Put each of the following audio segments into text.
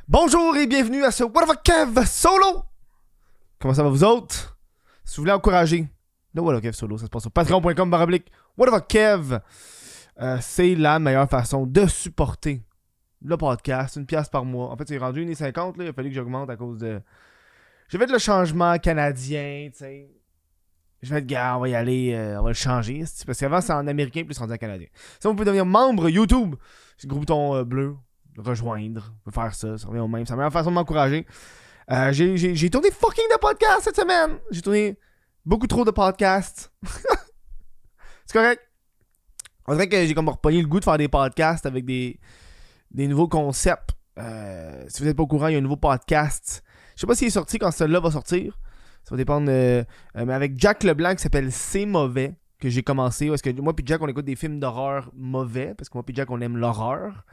Bonjour et bienvenue à ce What the Fuck Kev Solo! Comment ça va vous autres? Si vous voulez encourager le What the Fuck Kev Solo, ça se passe sur patreon.com/What the Fuck Kev. C'est la meilleure façon de supporter le podcast, 1$ par mois. En fait, c'est rendu 1,50$, là, il a fallu que j'augmente à cause de... J'ai fait le changement canadien, tu sais. Je vais être gars, on va y aller, on va le changer. Parce qu'avant, c'est en américain plus rendu en canadien. Si vous pouvez devenir membre YouTube, c'est le gros bouton bleu. Rejoindre, on peut faire ça, ça revient au même. C'est la meilleure façon de m'encourager. J'ai tourné fucking de podcasts cette semaine. J'ai tourné beaucoup trop de podcasts. C'est correct. On dirait que j'ai comme repogné le goût de faire des podcasts avec des nouveaux concepts. Si vous n'êtes pas au courant, il y a un nouveau podcast. Je sais pas s'il est sorti quand celui-là va sortir. Ça va dépendre. Mais avec Jack Leblanc qui s'appelle C'est mauvais, que j'ai commencé. Parce que moi et Jack, on écoute des films d'horreur mauvais. Parce que moi et Jack, on aime l'horreur.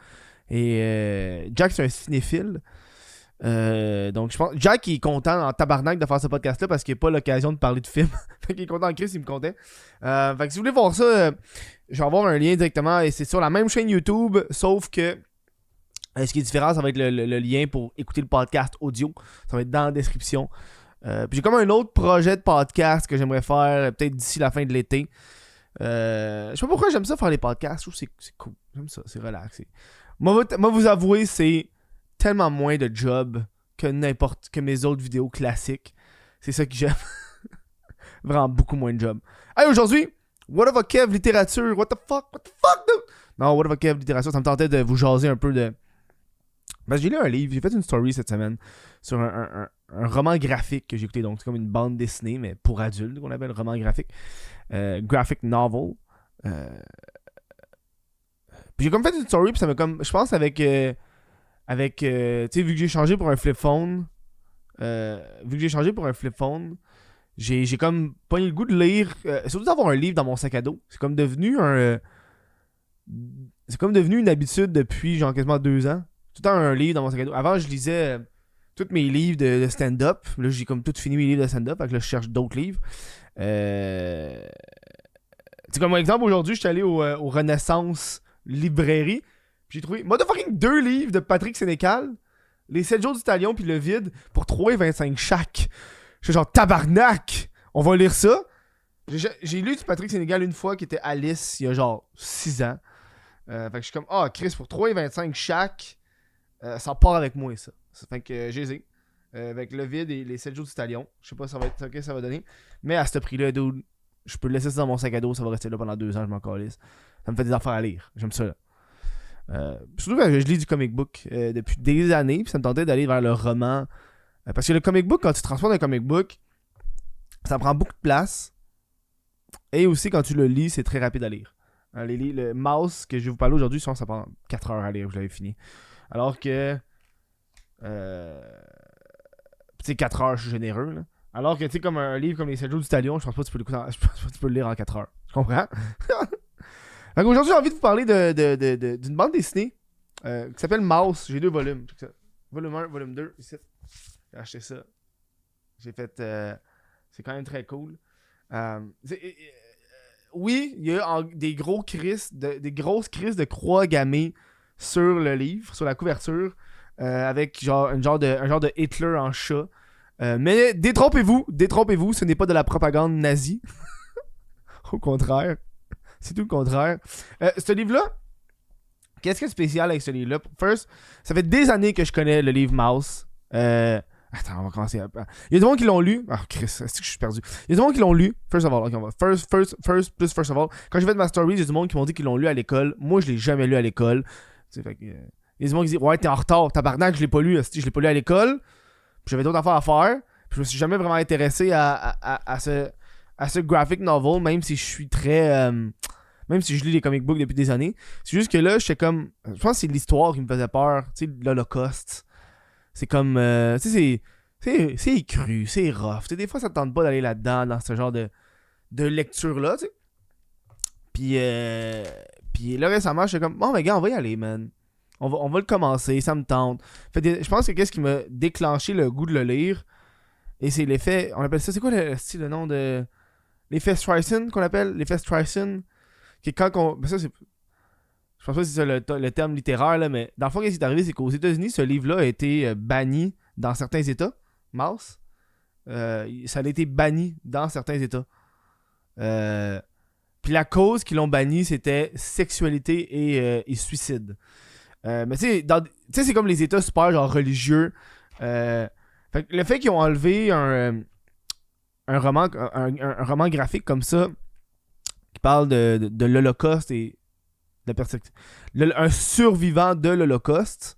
Et Jack, c'est un cinéphile. Donc, je pense. Jack, il est content en tabarnak de faire ce podcast-là parce qu'il n'a pas l'occasion de parler de films. Fait qu'il est content en Chris, il me comptait. Fait que si vous voulez voir ça, je vais avoir un lien directement. Et c'est sur la même chaîne YouTube, sauf que. Ce qui est différent, ça va être le lien pour écouter le podcast audio. Ça va être dans la description. Puis j'ai comme un autre projet de podcast que j'aimerais faire peut-être d'ici la fin de l'été. Je sais pas pourquoi j'aime ça faire les podcasts. Je trouve que c'est cool. J'aime ça, c'est relax. Moi, vous avouer, c'est tellement moins de job que mes autres vidéos classiques. C'est ça que j'aime. Vraiment beaucoup moins de job. Hey, aujourd'hui, What the fuck Kev littérature. What the fuck, dude? Non, What the fuck Kev littérature, ça me tentait de vous jaser un peu de... Parce que j'ai lu un livre, j'ai fait une story cette semaine sur un roman graphique que j'ai écouté. Donc, c'est comme une bande dessinée, mais pour adultes, qu'on appelle roman graphique. Graphic novel. Puis j'ai comme fait une story, puis ça m'a comme... Je pense avec tu sais, vu que j'ai changé pour un flip phone... j'ai comme pas eu le goût de lire... surtout d'avoir un livre dans mon sac à dos. C'est comme devenu c'est comme devenu une habitude depuis genre quasiment 2 ans. Tout le temps un livre dans mon sac à dos. Avant, je lisais tous mes livres de stand-up. Là, j'ai comme tout fini mes livres de stand-up. Fait que là, je cherche d'autres livres. C'est comme exemple, aujourd'hui, je suis allé au Renaissance Librairie. J'ai trouvé motherfucking 2 livres de Patrick Sénécal. Les 7 jours du Talion puis Le Vide pour 3,25$ chaque. Je suis genre tabarnak. On va lire ça. J'ai lu du Patrick Sénécal une fois qui était Alice il y a genre 6 ans. Fait que je suis comme, Chris, pour 3,25$ chaque, ça part avec moi, ça. Fait que j'ai avec Le Vide et les 7 jours du Talion. Je sais pas ça va être que ça va donner. Mais à ce prix-là, dude, je peux laisser ça dans mon sac à dos, ça va rester là pendant 2 ans, je m'en calisse. Ça me fait des affaires à lire. J'aime ça, là. Surtout que je lis du comic book depuis des années, puis ça me tentait d'aller vers le roman. Parce que le comic book, quand tu transportes un comic book, ça prend beaucoup de place. Et aussi, quand tu le lis, c'est très rapide à lire. Le mouse que je vais vous parler aujourd'hui, ça prend 4 heures à lire, je l'avais fini. Alors que... tu sais, 4 heures, je suis généreux, là. Alors que, tu sais, comme un livre comme Les 7 jours du Talion, je pense pas que tu peux le lire en 4 heures. Tu comprends? Donc aujourd'hui, j'ai envie de vous parler d'une bande dessinée qui s'appelle Mouse. J'ai 2 volumes. Volume 1, volume 2, ici. J'ai acheté ça. J'ai fait... c'est quand même très cool. Oui, il y a des grosses crises de croix gammées sur le livre, sur la couverture, avec un genre de Hitler en chat. Mais détrompez-vous, ce n'est pas de la propagande nazie. Au contraire. C'est tout le contraire. Ce livre-là, qu'est-ce qui est spécial avec ce livre-là? First, ça fait des années que je connais le livre Mouse. Attends, on va commencer. Il y a des gens qui l'ont lu. Ah, Chris, est-ce que je suis perdu? Il y a des gens qui l'ont lu. First of all, okay, on va. First of all. Quand j'ai fait ma story, il y a des gens qui m'ont dit qu'ils l'ont lu à l'école. Moi, je l'ai jamais lu à l'école. Fait que, il y a des gens qui disent, ouais, t'es en retard, tabarnak, je l'ai pas lu. Je l'ai pas lu à l'école. Puis j'avais d'autres affaires à faire. Puis je me suis jamais vraiment intéressé à ce graphic novel, même si je suis très. Même si je lis les comic books depuis des années. C'est juste que là, j'étais comme. Je pense que c'est l'histoire qui me faisait peur. Tu sais, l'Holocauste. C'est comme. Tu sais, c'est cru, c'est rough. T'sais, des fois, ça te tente pas d'aller là-dedans, dans ce genre de lecture-là, tu sais. Puis là, récemment, j'étais comme, bon, mais gars, on va y aller, man. On va le commencer, ça me tente. Je pense que qu'est-ce qui m'a déclenché le goût de le lire, et c'est l'effet. On appelle ça, c'est quoi le nom de. L'effet Streisand qu'on appelle? L'effet Streisand. Qui est quand on. Ben ça, c'est. Je pense pas que c'est ça le terme littéraire, là, mais dans le fond, qu'est-ce qui est arrivé, c'est qu'aux États-Unis, ce livre-là a été banni dans certains États. Mouse. Ça a été banni dans certains États. Puis la cause qu'ils l'ont banni, c'était sexualité et suicide. Mais tu sais, c'est comme les États super genre religieux. Fait que le fait qu'ils ont enlevé un roman graphique comme ça, qui parle de l'Holocauste et de un survivant de l'Holocauste,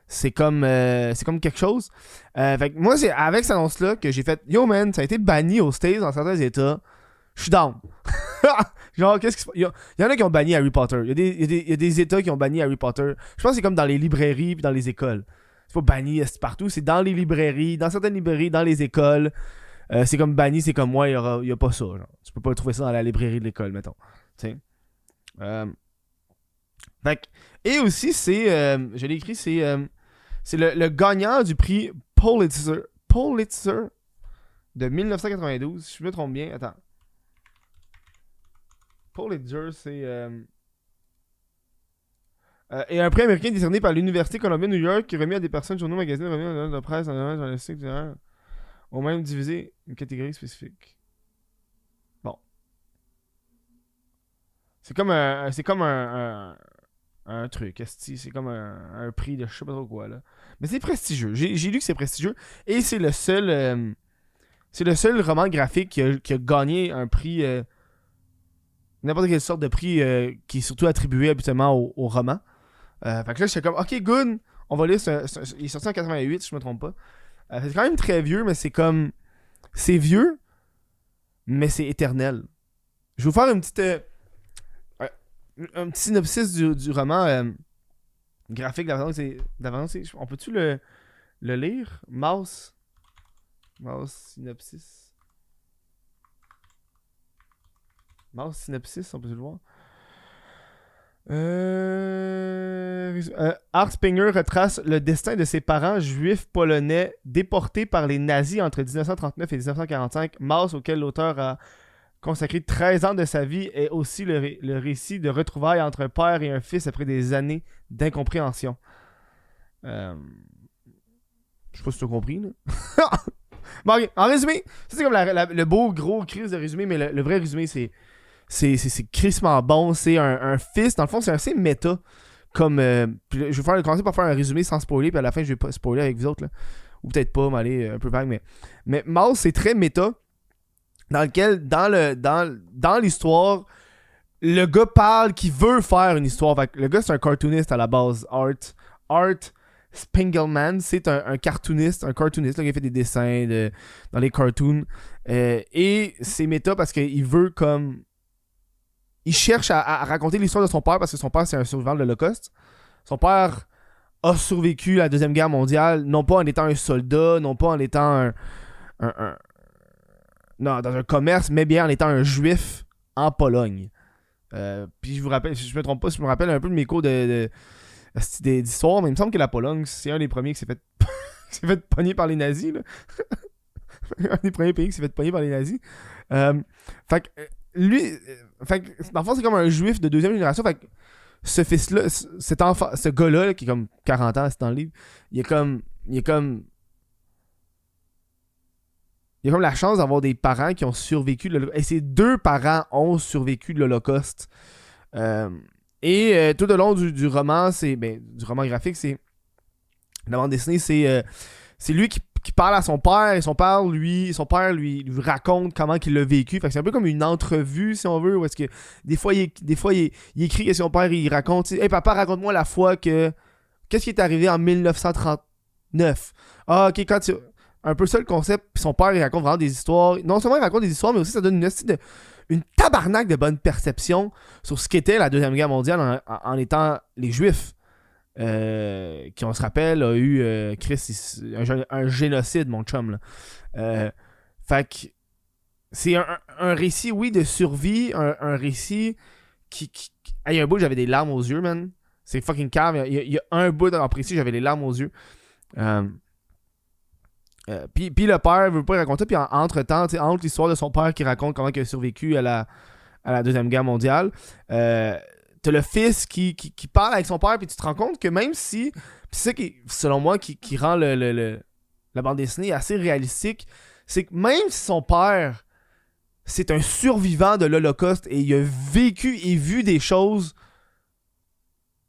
c'est comme quelque chose. Fait que moi, c'est avec cette annonce-là que j'ai fait yo man, ça a été banni aux States dans certains États. Je suis down. Genre, qu'est-ce qu'il y en a qui ont banni Harry Potter. Il y a des États qui ont banni Harry Potter. Je pense que c'est comme dans les librairies puis dans les écoles. C'est pas banni partout, c'est dans les librairies, dans certaines librairies, dans les écoles. C'est comme banni, c'est comme moi, il y a pas ça. Genre. Tu peux pas trouver ça dans la librairie de l'école, mettons. Fait que, et aussi, je l'ai écrit, c'est le gagnant du prix Pulitzer de 1992. Si je me trompe bien, attends. Pulitzer, c'est... et un prix américain décerné par l'Université Columbia New York qui est remis à des personnes, journaux, magazines, remis à de presse, journalistique, au même divisé une catégorie spécifique. Bon. C'est comme un truc, c'est comme un prix de je sais pas trop quoi, là. Mais c'est prestigieux. J'ai lu que c'est prestigieux. Et c'est le seul roman graphique qui a gagné un prix... n'importe quelle sorte de prix qui est surtout attribué habituellement au roman. Fait que là, j'étais comme, ok, good, on va lire. Il est sorti en 88, si je me trompe pas. C'est quand même très vieux, mais c'est comme. C'est vieux, mais c'est éternel. Je vais vous faire une petite. Un petit synopsis du roman graphique d'avance. On peut-tu le lire? Mouse synopsis. Mouse synopsis, on peut le voir. Art Springer retrace le destin de ses parents juifs polonais déportés par les nazis entre 1939 et 1945. Mouse, auquel l'auteur a consacré 13 ans de sa vie, est aussi le récit de retrouvailles entre un père et un fils après des années d'incompréhension. Je sais pas si tu as compris, là. Bon, okay. En résumé, c'est comme le beau gros crise de résumé, mais le vrai résumé, c'est crissement bon. C'est un fils. Dans le fond, c'est assez méta. Comme. Je vais commencer par faire un résumé sans spoiler. Puis à la fin, je vais pas spoiler avec vous autres. Là. Ou peut-être pas, mais aller un peu vague. Mais Mouse, c'est très méta. Dans lequel, dans l'histoire, le gars parle qu'il veut faire une histoire. Fait que le gars, c'est un cartooniste à la base. Art Spiegelman, c'est un cartooniste là, qui a fait des dessins dans les cartoons. Et c'est méta parce qu'il veut comme. Il cherche à raconter l'histoire de son père parce que son père, c'est un survivant de l'Holocauste. Son père a survécu à la Deuxième Guerre mondiale, non pas en étant un soldat, non pas en étant non, dans un commerce, mais bien en étant un juif en Pologne. Puis je vous rappelle, si je me trompe pas, je me rappelle un peu de mes cours d'histoire, mais il me semble que la Pologne, c'est un des premiers qui s'est fait pogner par les nazis. Là. Un des premiers pays qui s'est fait pogner par les nazis. Fait que lui, dans le fond, c'est comme un juif de deuxième génération. Fait que ce fils-là, cet enfant, ce gars-là, là, qui est comme 40 ans, c'est dans le livre, il a comme la chance d'avoir des parents qui ont survécu et ses deux parents ont survécu de l'Holocauste. Et tout au long du roman, du roman graphique, c'est la bande dessinée, c'est lui qui parle à son père, et son père lui raconte comment il l'a vécu. Fait que c'est un peu comme une entrevue, si on veut, où est-ce que des fois il écrit et son père il raconte, hey papa, raconte-moi la fois que qu'est-ce qui est arrivé en 1939. Ah ok, un peu ça le concept. Puis son père il raconte vraiment des histoires. Non seulement il raconte des histoires, mais aussi ça donne une tabarnak de bonne perception sur ce qu'était la Deuxième Guerre mondiale en étant les Juifs. Qui, on se rappelle, a eu un génocide, mon chum. Là. Fait que c'est un récit, oui, de survie, un récit qui il y a un bout, j'avais des larmes aux yeux, man. C'est fucking cave. Il y a un bout en précis, j'avais des larmes aux yeux. Puis le père veut pas raconter, puis entre-temps, entre l'histoire de son père qui raconte comment il a survécu à la Deuxième Guerre mondiale, t'as le fils qui parle avec son père, puis tu te rends compte que même si... Puis c'est ça qui, selon moi, qui rend la bande dessinée assez réalistique, c'est que même si son père, c'est un survivant de l'Holocauste et il a vécu et vu des choses,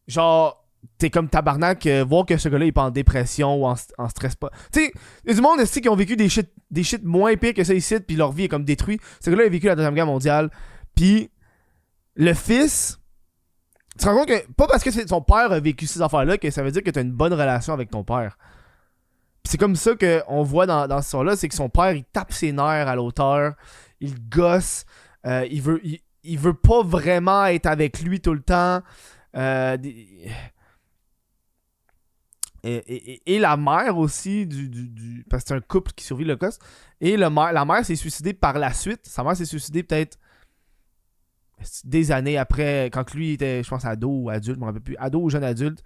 genre, t'es comme tabarnak, voir que ce gars-là, il est pas en dépression ou en stress pas. Tu sais, il y a du monde ici qui ont vécu des shit moins pires que ça ici, puis leur vie est comme détruite. Ce gars-là a vécu la Deuxième Guerre mondiale, puis le fils... Tu te rends compte que, pas parce que son père a vécu ces affaires-là, que ça veut dire que t'as une bonne relation avec ton père. Pis c'est comme ça qu'on voit dans cette histoire-là, c'est que son père, il tape ses nerfs à l'auteur, il gosse, il veut pas vraiment être avec lui tout le temps. Et la mère aussi, parce que c'est un couple qui survit l'Holocauste, et la mère s'est suicidée par la suite. Sa mère s'est suicidée peut-être des années après, quand lui était, je pense, ado ou adulte, je me rappelle plus, ado ou jeune adulte.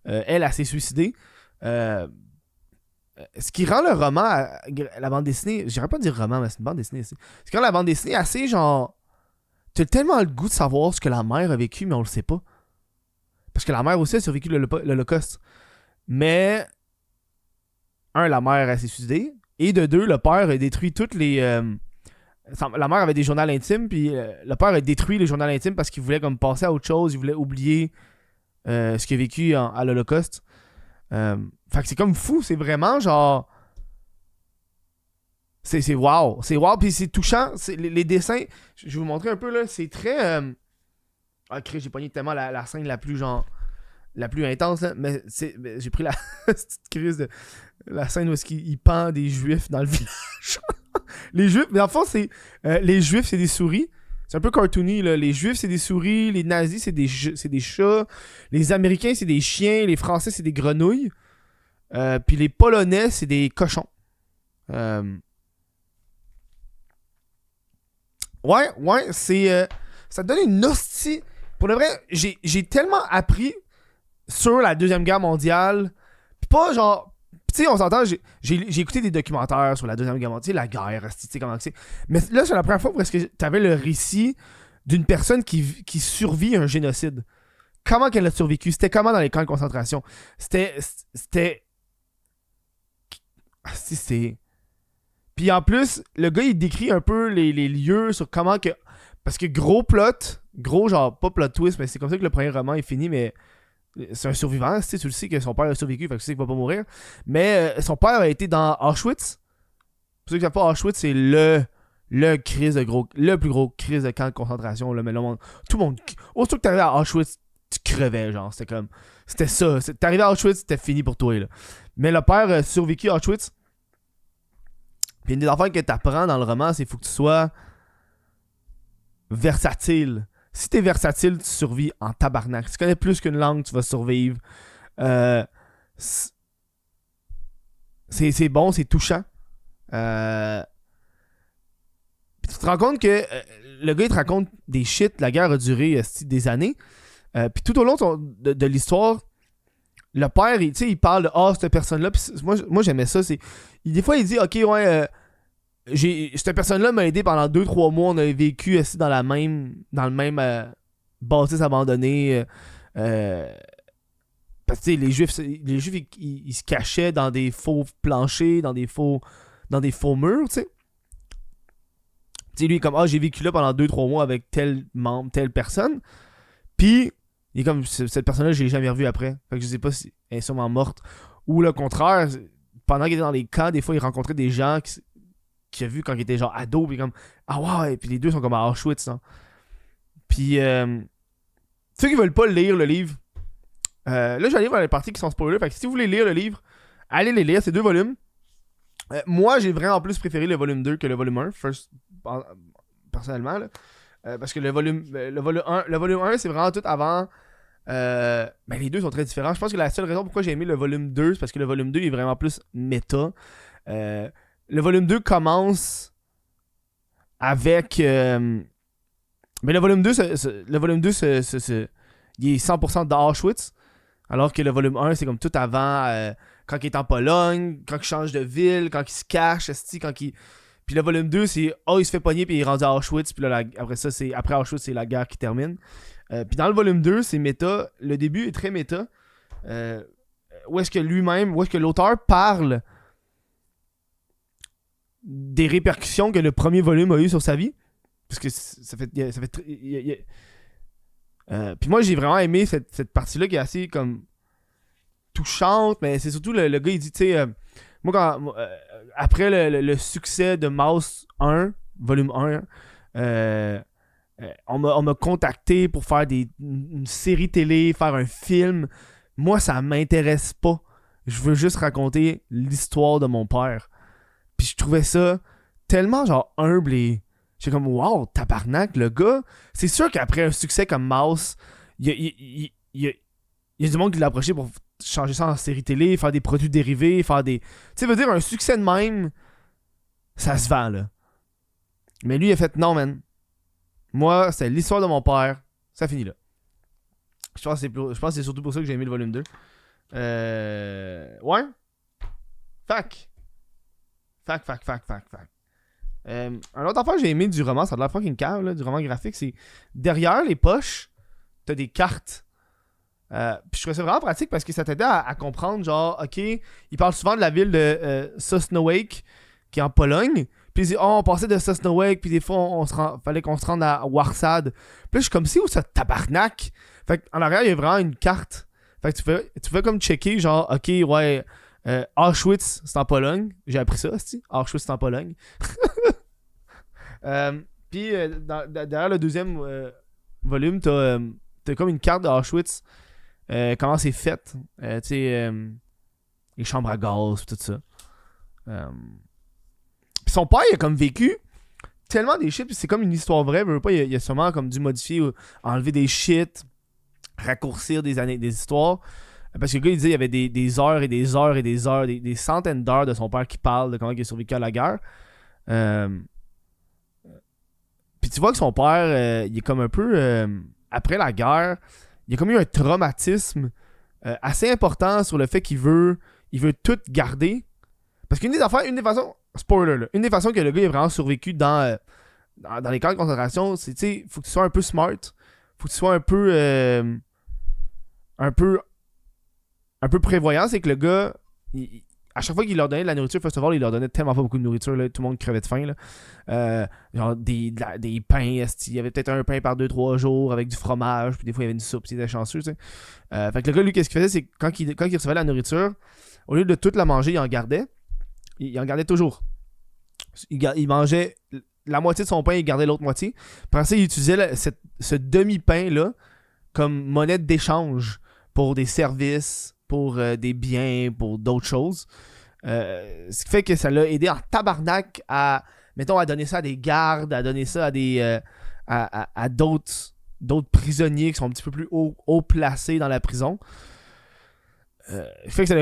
Elle s'est suicidée. Ce qui rend le roman, la bande dessinée, j'irais pas dire roman, mais c'est une bande dessinée aussi. Ce qui rend la bande dessinée assez genre. T'as tellement le goût de savoir ce que la mère a vécu, mais on le sait pas. Parce que la mère aussi a survécu l'Holocauste. Mais. La mère elle s'est suicidée. Et de deux, le père a détruit toutes les. La mère avait des journaux intimes, puis le père a détruit les journaux intimes parce qu'il voulait comme passer à autre chose, il voulait oublier ce qu'il a vécu à l'Holocauste. Fait que c'est comme fou, c'est vraiment genre... C'est wow, puis c'est touchant, les dessins, je vais vous montrer un peu là, c'est très... Ah, j'ai pogné tellement la scène la plus genre... La plus intense, là, mais j'ai pris la petite crise de la scène où il pend des juifs dans le village. Les juifs, mais en fond, c'est... les juifs, c'est des souris. C'est un peu cartoony, là. Les juifs, c'est des souris. Les nazis, c'est des chats. Les américains, c'est des chiens. Les français, c'est des grenouilles. Puis les polonais, c'est des cochons. Ouais, c'est... ça te donne une hostie. Pour le vrai, j'ai tellement appris sur la Deuxième Guerre mondiale. Puis pas genre... Tu sais, on s'entend, j'ai écouté des documentaires sur la Deuxième Guerre mondiale, la guerre, tu sais comment c'est. Mais là, c'est la première fois parce que t'avais le récit d'une personne qui survit à un génocide. Comment qu'elle a survécu? C'était comment dans les camps de concentration? C'était... C'est... Puis en plus, le gars, il décrit un peu les lieux sur comment que... Parce que gros genre, pas plot twist, mais c'est comme ça que le premier roman est fini, mais... C'est un survivant, tu le sais que son père a survécu, fait que tu sais qu'il va pas mourir. Mais son père a été dans Auschwitz. Pour ceux qui savent pas, Auschwitz, c'est le plus gros crise de camp de concentration. Là, mais tout le monde. Aussitôt que t'arrivais à Auschwitz, tu crevais, genre. C'était ça. T'arrivais à Auschwitz, c'était fini pour toi, là. Mais le père a survécu à Auschwitz. Puis une des affaires que t'apprends dans le roman, c'est qu'il faut que tu sois versatile. Si t'es versatile, tu survis en tabarnak. Si tu connais plus qu'une langue, tu vas survivre. C'est bon, c'est touchant. Puis tu te rends compte que le gars, il te raconte des shit. La guerre a duré des années. Puis tout au long de l'histoire, le père, il parle de cette personne-là. Puis moi, j'aimais ça. Des fois, il dit, ok, ouais... cette personne-là m'a aidé pendant 2-3 mois. On a vécu assis dans le même bâtisse abandonnée. Parce que les Juifs, ils se cachaient dans des faux planchers, dans des faux murs, tu sais. Tu sais, lui, comme, j'ai vécu là pendant 2-3 mois avec tel membre, telle personne. Puis, il est comme, cette personne-là, je l'ai jamais revue après. Fait que je sais pas si elle est sûrement morte. Ou le contraire, pendant qu'il était dans les camps, des fois, il rencontrait des gens qu'il a vu quand il était genre ado, puis comme ouais, puis les deux sont comme à Auschwitz, hein. Puis ceux qui veulent pas lire le livre, là je vais aller voir les parties qui sont spoilers, fait que si vous voulez lire le livre, allez les lire, c'est 2 volumes. Moi j'ai vraiment plus préféré le volume 2 que le volume 1, personnellement là. Parce que le volume 1 c'est vraiment tout avant. Les deux sont très différents. Je pense que la seule raison pourquoi j'ai aimé le volume 2, c'est parce que le volume 2 est vraiment plus méta. Le volume 2 commence avec... mais le volume 2, il est 100% d'Auschwitz. Alors que le volume 1, c'est comme tout avant, quand il est en Pologne, quand il change de ville, quand il se cache, Puis le volume 2, c'est il se fait pogner puis il est rendu à Auschwitz. Puis là, après ça, après Auschwitz, c'est la guerre qui termine. Puis dans le volume 2, c'est méta. Le début est très méta. Où est-ce que l'auteur parle des répercussions que le premier volume a eu sur sa vie. Parce que puis moi, j'ai vraiment aimé cette partie-là qui est assez comme touchante, mais c'est surtout le gars, il dit, tu sais, moi, après le succès de Mouse 1, volume 1, on m'a contacté pour faire une série télé, faire un film. Moi, ça m'intéresse pas. Je veux juste raconter l'histoire de mon père. Puis je trouvais ça tellement genre humble et j'étais comme wow, tabarnak, le gars. C'est sûr qu'après un succès comme Mouse, il y a du monde qui l'a approché pour changer ça en série télé, faire des produits dérivés, faire des... Tu sais, veut dire un succès de même, ça se vend, là. Mais lui, il a fait non, man. Moi, c'est l'histoire de mon père. Ça finit là. Je pense que c'est surtout pour ça que j'ai aimé le volume 2. Ouais. Fac. Un autre affaire que j'ai aimé du roman, ça a l'air fucking cave, là, du roman graphique, c'est derrière les poches, t'as des cartes. Puis je trouvais ça vraiment pratique parce que ça t'aidait à comprendre, genre, ok, il parle souvent de la ville de Sosnowiec, qui est en Pologne. Puis il dit, on passait de Sosnowiec, puis des fois, fallait qu'on se rende à Warsad. Puis là, je suis comme, c'est où ça tabarnak? Fait qu'en arrière, il y a vraiment une carte. Fait que tu fais comme checker, genre, ok, ouais, Auschwitz, c'est en Pologne. J'ai appris ça, c'est Auschwitz, c'est en Pologne. Puis derrière le deuxième volume, t'as comme une carte d'Auschwitz. Comment c'est fait. Tu sais, les chambres à gaz, tout ça. Puis son père, il a comme vécu tellement des shit, puis c'est comme une histoire vraie. Il a sûrement comme dû modifier, enlever des shit, raccourcir des histoires. Parce que le gars, il disait qu'il y avait des heures et des heures et des heures, des centaines d'heures de son père qui parle de comment il a survécu à la guerre. Puis tu vois que son père, il est comme un peu... après la guerre, il y a comme eu un traumatisme assez important sur le fait qu'il veut tout garder. Parce qu'une des façons... Spoiler, là. Une des façons que le gars ait vraiment survécu dans les camps de concentration, c'est, tu sais, faut que tu sois un peu smart. Faut que tu sois un peu prévoyant. C'est que le gars, à chaque fois qu'il leur donnait de la nourriture, first of all, il leur donnait tellement pas beaucoup de nourriture, là, tout le monde crevait de faim. Là. Genre des pains, il y avait peut-être un pain par 2-3 jours avec du fromage, puis des fois il y avait une soupe, c'était chanceux. Tu sais. Fait que le gars, lui, qu'est-ce qu'il faisait, c'est que quand il recevait la nourriture, au lieu de toute la manger, il en gardait. Il en gardait toujours. Il mangeait la moitié de son pain, il gardait l'autre moitié. Après ça, il utilisait ce demi-pain-là comme monnaie d'échange pour des services, pour des biens, pour d'autres choses. Ce qui fait que ça l'a aidé en tabarnak à donner ça à des gardes, à donner ça à des à d'autres prisonniers qui sont un petit peu plus haut placés dans la prison. Fait que ça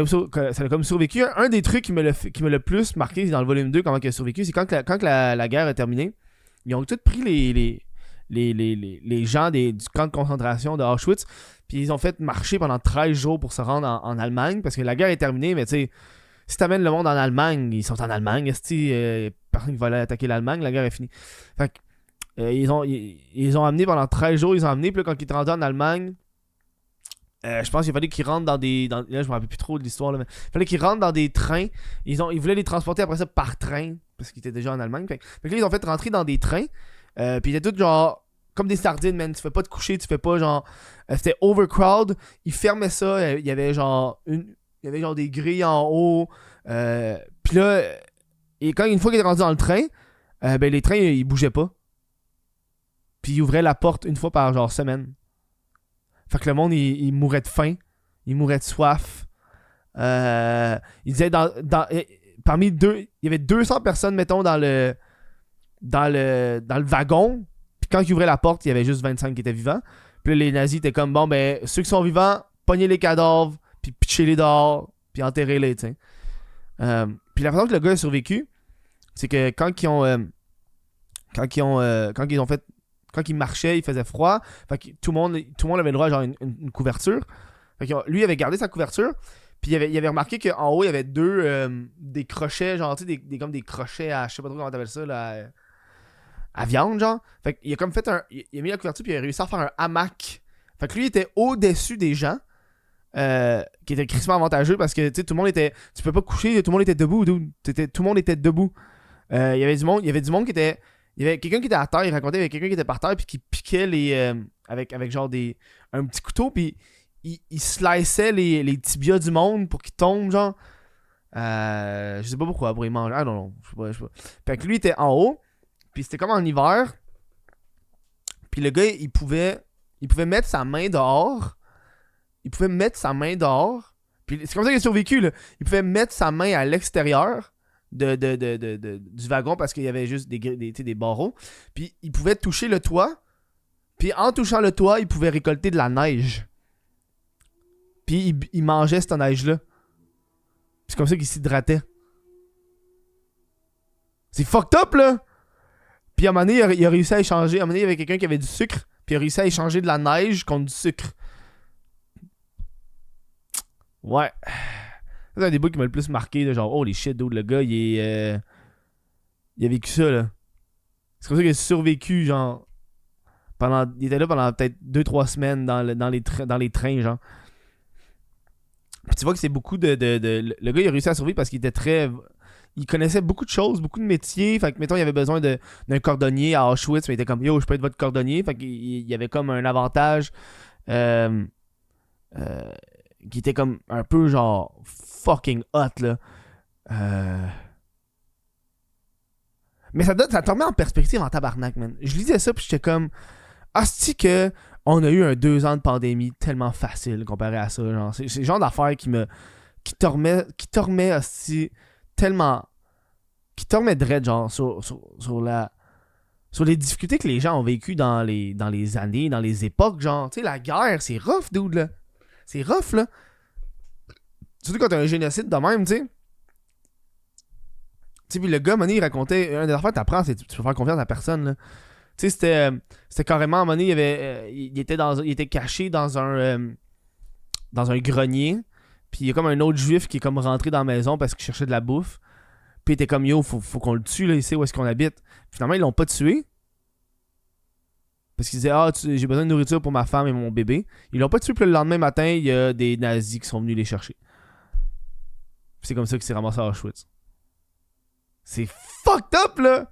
l'a comme survécu. Un des trucs qui m'a le plus marqué dans le volume 2, comment il a survécu, c'est quand la guerre a terminé, ils ont tous pris les gens du camp de concentration de Auschwitz, puis ils ont fait marcher pendant 13 jours pour se rendre en Allemagne, parce que la guerre est terminée, mais tu sais, si t'amènes le monde en Allemagne, ils sont en Allemagne, personne qui va aller attaquer l'Allemagne, la guerre est finie. Fait que, ils ont amené pendant 13 jours, puis là, quand ils étaient rendus en Allemagne, je pense qu'il fallait qu'ils rentrent là, je me rappelle plus trop de l'histoire, là, mais il fallait qu'ils rentrent dans des trains. Ils voulaient les transporter après ça par train, parce qu'ils étaient déjà en Allemagne. Fait que là, ils ont fait rentrer dans des trains. Puis ils étaient tous genre comme des sardines, man. Tu fais pas te coucher, tu fais pas genre. C'était overcrowd. Ils fermaient ça. Il y avait genre des grilles en haut. Puis là, et une fois qu'ils étaient rendus dans le train, les trains, ils bougeaient pas. Puis ils ouvraient la porte une fois par genre semaine. Fait que le monde, il mourait de faim. Il mourait de soif. Il disait parmi il y avait 200 personnes, mettons, dans le wagon. Puis quand ils ouvraient la porte, il y avait juste 25 qui étaient vivants. Puis là, les nazis étaient comme, bon, ben, ceux qui sont vivants, pognez les cadavres, puis pitchez-les dehors, puis enterrez-les, tu sais. Puis la façon que le gars a survécu, c'est que quand ils marchaient, il faisait froid. Fait que tout le monde avait le droit à genre une couverture. Fait que lui, il avait gardé sa couverture. Puis il avait remarqué qu'en haut, il y avait des crochets, genre, tu sais, comme des crochets à, je sais pas trop comment t'appelles ça, là. à viande, genre. Fait qu'il a comme fait il a mis la couverture puis il a réussi à faire un hamac. Fait que lui, il était au-dessus des gens. Qui était crissement avantageux parce que, tu sais, tout le monde était... Tu peux pas coucher, tout le monde était debout, dude. Tout le monde était debout. Il y avait du monde qui était... Il y avait quelqu'un qui était à terre, il racontait, il y avait quelqu'un qui était par terre puis qui piquait les... avec genre un petit couteau puis il sliçait les tibias du monde pour qu'ils tombent, genre. Je sais pas pourquoi, pour y manger. Ah non, je sais pas. Fait que lui, il était en haut, puis c'était comme en hiver. Puis le gars, il pouvait mettre sa main dehors. Puis c'est comme ça qu'il a survécu, là. Il pouvait mettre sa main à l'extérieur du wagon parce qu'il y avait juste des barreaux. Puis il pouvait toucher le toit. Puis en touchant le toit, il pouvait récolter de la neige. Puis il mangeait cette neige-là. C'est comme ça qu'il s'hydratait. C'est fucked up, là! Puis à un moment donné, il a réussi à échanger. À un moment donné, il y avait quelqu'un qui avait du sucre. Puis il a réussi à échanger de la neige contre du sucre. Ouais. C'est un des bouts qui m'a le plus marqué. Là, genre, holy shit, dude, le gars, il a vécu ça, là. C'est comme ça qu'il a survécu, genre. Il était là pendant peut-être 2-3 semaines dans les trains, genre. Puis tu vois que c'est beaucoup le gars, il a réussi à survivre parce qu'il était très... Il connaissait beaucoup de choses, beaucoup de métiers. Fait que, mettons, il avait besoin d'un cordonnier à Auschwitz, mais il était comme, yo, je peux être votre cordonnier. Fait qu'il y avait comme un avantage qui était comme un peu genre fucking hot, là. Mais ça te remet en perspective en tabarnak, man. Je lisais ça, puis j'étais comme, asti que on a eu un 2 ans de pandémie tellement facile comparé à ça. Genre. C'est le genre d'affaire qui te remet asti tellement... Qui te remet dread, genre, sur les difficultés que les gens ont vécues dans les années, dans les époques, genre. Tu sais, la guerre, c'est rough, dude, là. C'est rough, là. Surtout quand t'as un génocide de même, tu sais. Tu sais, puis le gars, à un moment donné, il racontait... Une des affaires que t'apprends, c'est que tu peux faire confiance à personne, là. Tu sais, c'était carrément, à un moment donné, il était caché dans un grenier. Puis il y a comme un autre juif qui est comme rentré dans la maison parce qu'il cherchait de la bouffe. Puis il était comme, yo, faut qu'on le tue, là, il sait où est-ce qu'on habite. Puis finalement, ils l'ont pas tué. Parce qu'ils disaient, j'ai besoin de nourriture pour ma femme et mon bébé. Ils l'ont pas tué, puis le lendemain matin, il y a des nazis qui sont venus les chercher. Puis c'est comme ça qu'il s'est ramassé à Auschwitz. C'est fucked up, là!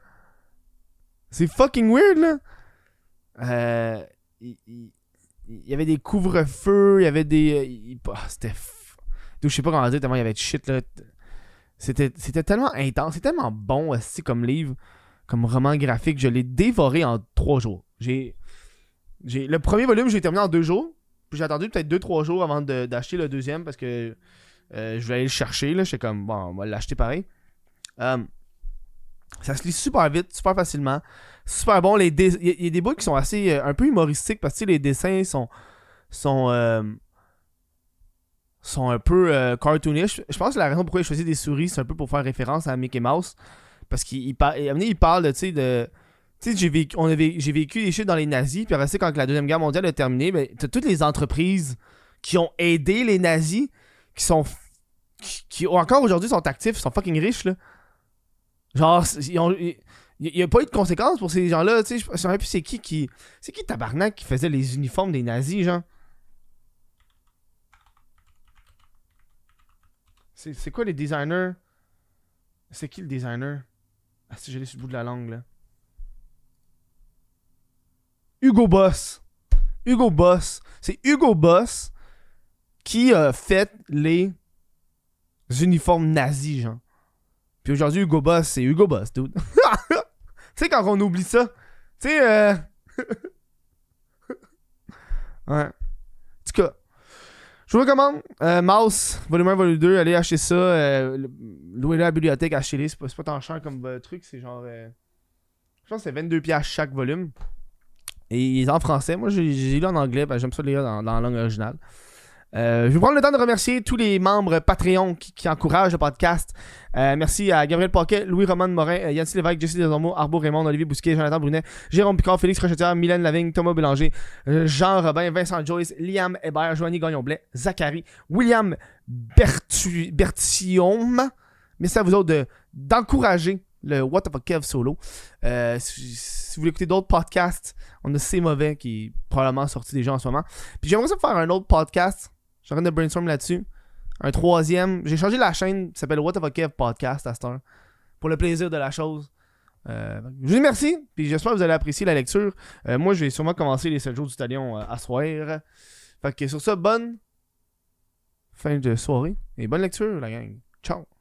C'est fucking weird, là! Il y avait des couvre-feux, il y avait des... c'était... Je sais pas comment dire, tellement il y avait de shit, là. C'était tellement intense, c'est tellement bon aussi comme livre, comme roman graphique. Je l'ai dévoré en 3 jours. Le premier volume, j'ai terminé en 2 jours. Puis j'ai attendu peut-être 2-3 jours avant d'acheter le deuxième parce que je voulais aller le chercher. Là. J'étais comme, bon, on va l'acheter pareil. Ça se lit super vite, super facilement. Super bon. Il y a des bouts qui sont assez un peu humoristiques parce que les dessins sont un peu cartoonish. Je pense que la raison pourquoi il choisit des souris, c'est un peu pour faire référence à Mickey Mouse. Parce qu'il parle de, tu sais, j'ai vécu des shit dans les nazis, puis après ça, quand la Deuxième Guerre mondiale a terminé, ben, t'as toutes les entreprises qui ont aidé les nazis, qui encore aujourd'hui sont actifs, sont fucking riches, là. Genre, il n'y a pas eu de conséquences pour ces gens-là, tu sais, je sais même plus c'est qui tabarnak qui faisait les uniformes des nazis, genre. C'est quoi les designers? C'est qui le designer? Ah, si je l'ai sur le bout de la langue, là. Hugo Boss. C'est Hugo Boss qui a fait les uniformes nazis, genre. Puis aujourd'hui, Hugo Boss, c'est Hugo Boss, dude. Tu sais, quand on oublie ça. Tu sais, ouais. En tout cas, je vous recommande Mouse, volume 1, volume 2, allez acheter ça, louez-le à la bibliothèque, achetez-les, c'est pas tant cher comme truc, c'est genre, je pense que c'est 22$ chaque volume, et il est en français, moi j'ai lu en anglais, parce que j'aime ça lire dans la langue originale. Je vais prendre le temps de remercier tous les membres Patreon qui encouragent le podcast. Merci à Gabriel Paquet, Louis-Roman Morin, Yancy Lévesque, Jesse Desormeaux, Arbo Raymond, Olivier Bousquet, Jonathan Brunet, Jérôme Picard, Félix Rochetière, Mylène Lavigne, Thomas Bélanger, Jean Robin, Vincent Joyce, Liam Hébert, Joanie Gagnon-Blais, Zachary, William Bertillon. Merci à vous autres d'encourager le What the fuck Kev solo. Si vous voulez écouter d'autres podcasts, on a C'est Mauvais qui est probablement sorti déjà en ce moment. Puis j'aimerais ça faire un autre podcast. Je suis en train de brainstorm là-dessus. Un troisième. J'ai changé la chaîne qui s'appelle What the fuck Kev Podcast à cette heure. Pour le plaisir de la chose. Je vous remercie. Puis j'espère que vous allez apprécier la lecture. Moi, je vais sûrement commencer les 7 jours du talion à soir. Fait que sur ça, bonne fin de soirée. Et bonne lecture, la gang. Ciao.